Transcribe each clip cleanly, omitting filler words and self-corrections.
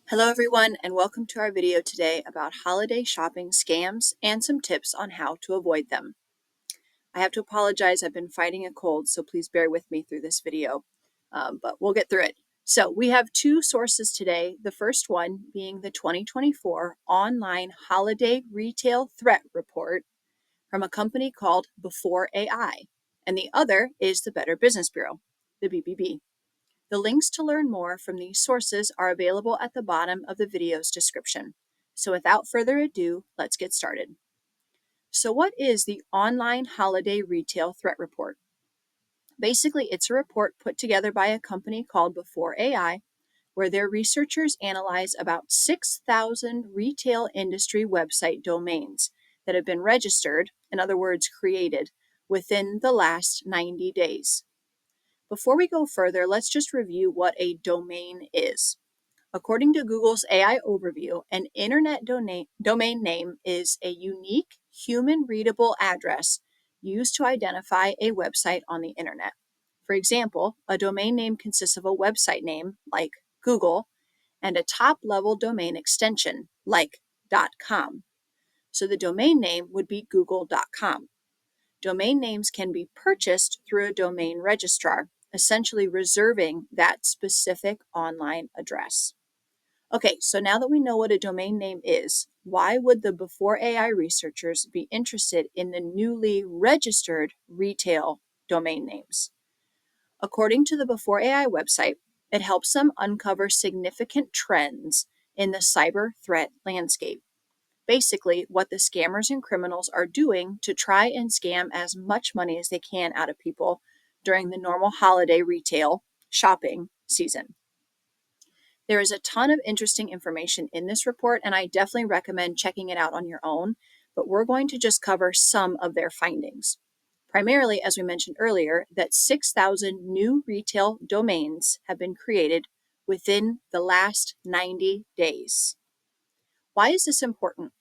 Hello everyone, and welcome to our video today about holiday shopping scams and some tips on how to avoid them. I have to apologize, I've been fighting a cold, so please bear with me through this video, but we'll get through it. So we have two sources today, the first one being the 2024 Online Holiday Retail Threat Report from a company called BforeAI, and the other is the Better Business Bureau, the BBB. The links to learn more from these sources are available at the bottom of the video's description. So without further ado, let's get started. So what is the Online Holiday Retail Threat Report? Basically, it's a report put together by a company called BforeAI, where their researchers analyze about 6,000 retail industry website domains that have been registered, in other words, created, within the last 90 days. Before we go further, let's just review what a domain is. According to Google's AI overview, an internet domain name is a unique human-readable address used to identify a website on the internet. For example, a domain name consists of a website name, like Google, and a top-level domain extension, like .com. So the domain name would be google.com. Domain names can be purchased through a domain registrar, essentially reserving that specific online address. Okay, so now that we know what a domain name is, why would the BforeAI researchers be interested in the newly registered retail domain names? According to the BforeAI website, it helps them uncover significant trends in the cyber threat landscape. Basically, what the scammers and criminals are doing to try and scam as much money as they can out of people during the normal holiday retail shopping season. There is a ton of interesting information in this report, and I definitely recommend checking it out on your own, but we're going to just cover some of their findings. Primarily, as we mentioned earlier, that 6,000 new retail domains have been created within the last 90 days. Why is this important?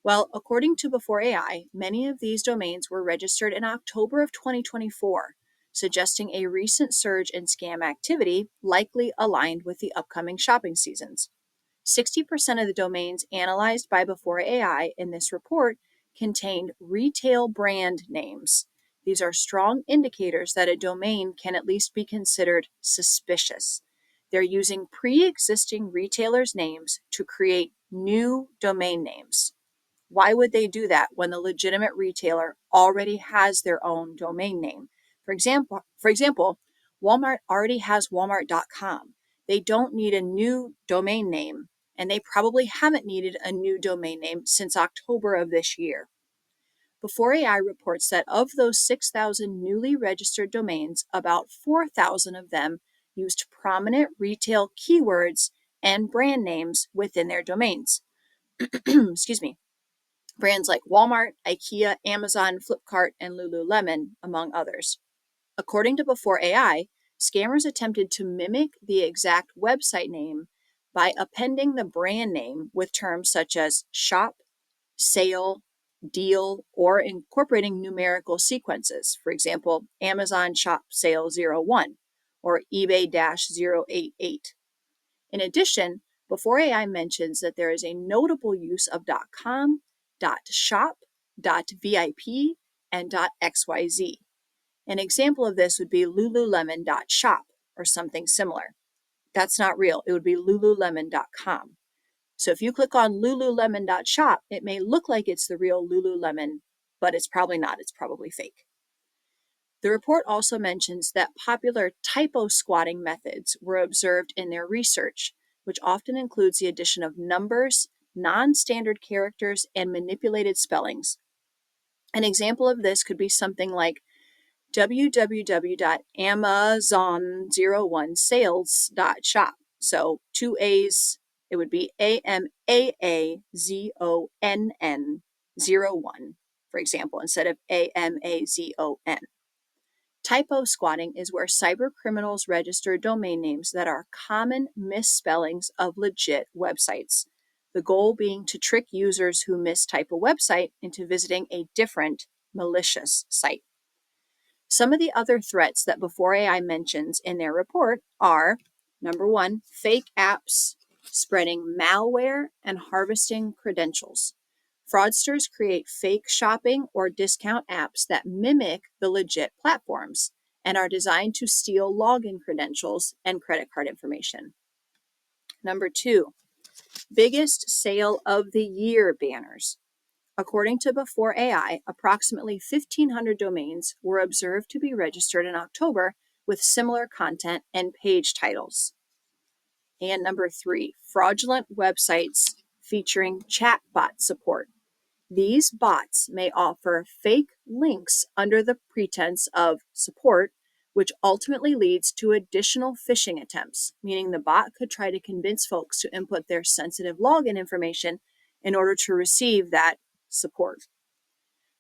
Well, according to BforeAI, many of these domains were registered in October of 2024, suggesting a recent surge in scam activity likely aligned with the upcoming shopping seasons. 60% of the domains analyzed by BforeAI in this report contained retail brand names. These are strong indicators that a domain can at least be considered suspicious. They're using pre-existing retailers' names to create new domain names. Why would they do that when the legitimate retailer already has their own domain name? For example, Walmart already has walmart.com. They don't need a new domain name, and they probably haven't needed a new domain name since October of this year. BforeAI reports that of those 6,000 newly registered domains, about 4,000 of them used prominent retail keywords and brand names within their domains. Excuse me. Brands like Walmart, IKEA, Amazon, Flipkart, and Lululemon, among others. According to BforeAI, scammers attempted to mimic the exact website name by appending the brand name with terms such as shop, sale, deal, or incorporating numerical sequences. For example, Amazon shop sale 01 or eBay-088. In addition, BforeAI mentions that there is a notable use of .com, .shop, .vip, and .xyz. An example of this would be lululemon.shop or something similar. That's not real. It would be lululemon.com. So if you click on lululemon.shop, it may look like it's the real Lululemon, but it's probably not. It's probably fake. The report also mentions that popular typo squatting methods were observed in their research, which often includes the addition of numbers, non-standard characters, and manipulated spellings. An example of this could be something like www.amazon01sales.shop. So 2 A's, it would be AMAAZONN 01, for example, instead of AMAZON. Typo squatting is where cyber criminals register domain names that are common misspellings of legit websites, the goal being to trick users who mistype a website into visiting a different malicious site. Some of the other threats that BforeAI mentions in their report are, number one, fake apps, spreading malware and harvesting credentials. Fraudsters create fake shopping or discount apps that mimic the legit platforms and are designed to steal login credentials and credit card information. Number 2, biggest sale of the year banners. According to BforeAI, approximately 1,500 domains were observed to be registered in October with similar content and page titles. And number 3, fraudulent websites featuring chatbot support. These bots may offer fake links under the pretense of support, which ultimately leads to additional phishing attempts, meaning the bot could try to convince folks to input their sensitive login information in order to receive that support.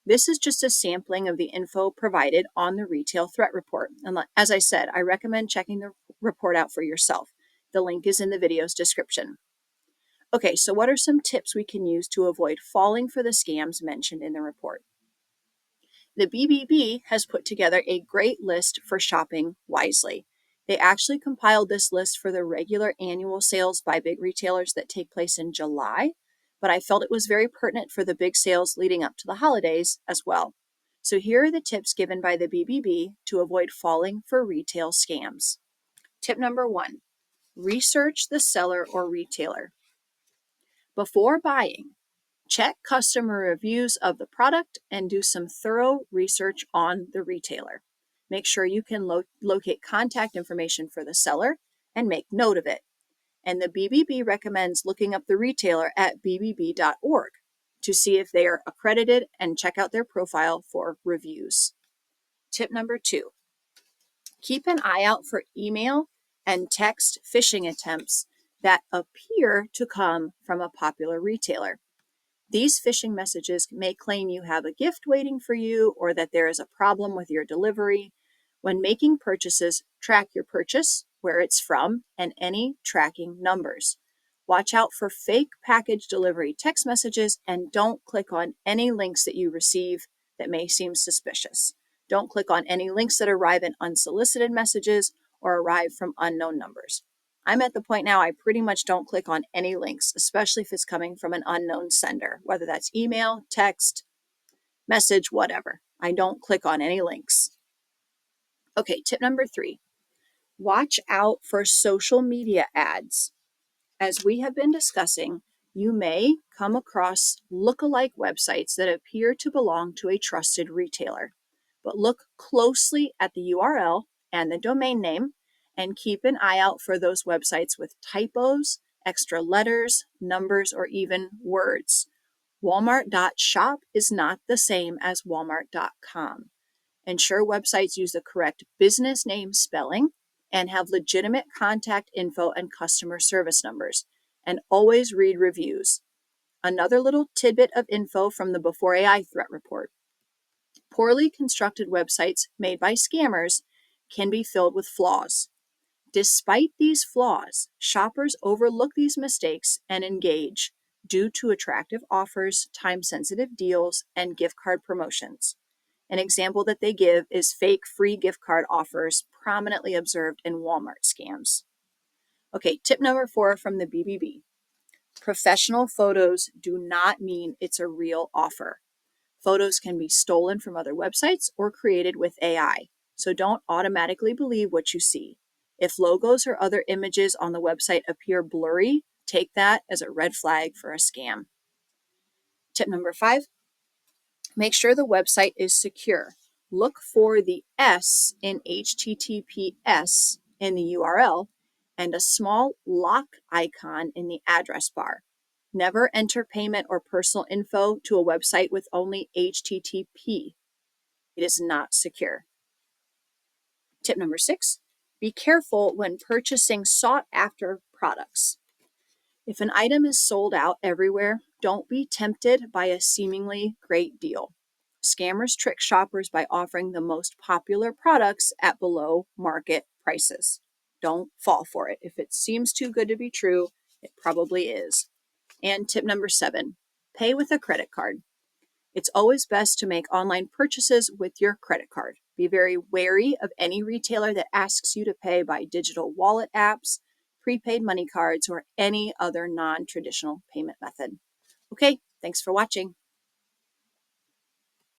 This is just a sampling of the info provided on the retail threat report. And as I said, I recommend checking the report out for yourself. The link is in the video's description. Okay, so what are some tips we can use to avoid falling for the scams mentioned in the report? The BBB has put together a great list for shopping wisely. They actually compiled this list for the regular annual sales by big retailers that take place in July, but I felt it was very pertinent for the big sales leading up to the holidays as well. So here are the tips given by the BBB to avoid falling for retail scams. Tip number 1, research the seller or retailer. Before buying, check customer reviews of the product and do some thorough research on the retailer. Make sure you can locate contact information for the seller and make note of it. And the BBB recommends looking up the retailer at bbb.org to see if they are accredited and check out their profile for reviews. Tip number 2, keep an eye out for email and text phishing attempts that appear to come from a popular retailer. These phishing messages may claim you have a gift waiting for you or that there is a problem with your delivery. When making purchases, track your purchase, where it's from, and any tracking numbers. Watch out for fake package delivery text messages and don't click on any links that you receive that may seem suspicious. Don't click on any links that arrive in unsolicited messages or arrive from unknown numbers. I'm at the point now I pretty much don't click on any links, especially if it's coming from an unknown sender, whether that's email, text, message, whatever. I don't click on any links. Okay, tip number 3, watch out for social media ads. As we have been discussing, you may come across lookalike websites that appear to belong to a trusted retailer. But look closely at the URL and the domain name and keep an eye out for those websites with typos, extra letters, numbers, or even words. Walmart.shop is not the same as Walmart.com. Ensure websites use the correct business name spelling and have legitimate contact info and customer service numbers. And always read reviews. Another little tidbit of info from the BforeAI threat report. Poorly constructed websites made by scammers can be filled with flaws. Despite these flaws, shoppers overlook these mistakes and engage due to attractive offers, time-sensitive deals, and gift card promotions. An example that they give is fake free gift card offers prominently observed in Walmart scams. Okay, tip number 4 from the BBB. Professional photos do not mean it's a real offer. Photos can be stolen from other websites or created with AI, so don't automatically believe what you see. If logos or other images on the website appear blurry, take that as a red flag for a scam. Tip number 5, make sure the website is secure. Look for the S in HTTPS in the URL and a small lock icon in the address bar. Never enter payment or personal info to a website with only HTTP. It is not secure. Tip number 6, be careful when purchasing sought-after products. If an item is sold out everywhere, don't be tempted by a seemingly great deal. Scammers trick shoppers by offering the most popular products at below market prices. Don't fall for it. If it seems too good to be true, it probably is. And tip number 7, pay with a credit card. It's always best to make online purchases with your credit card. Be very wary of any retailer that asks you to pay by digital wallet apps, prepaid money cards, or any other non-traditional payment method. Okay, thanks for watching.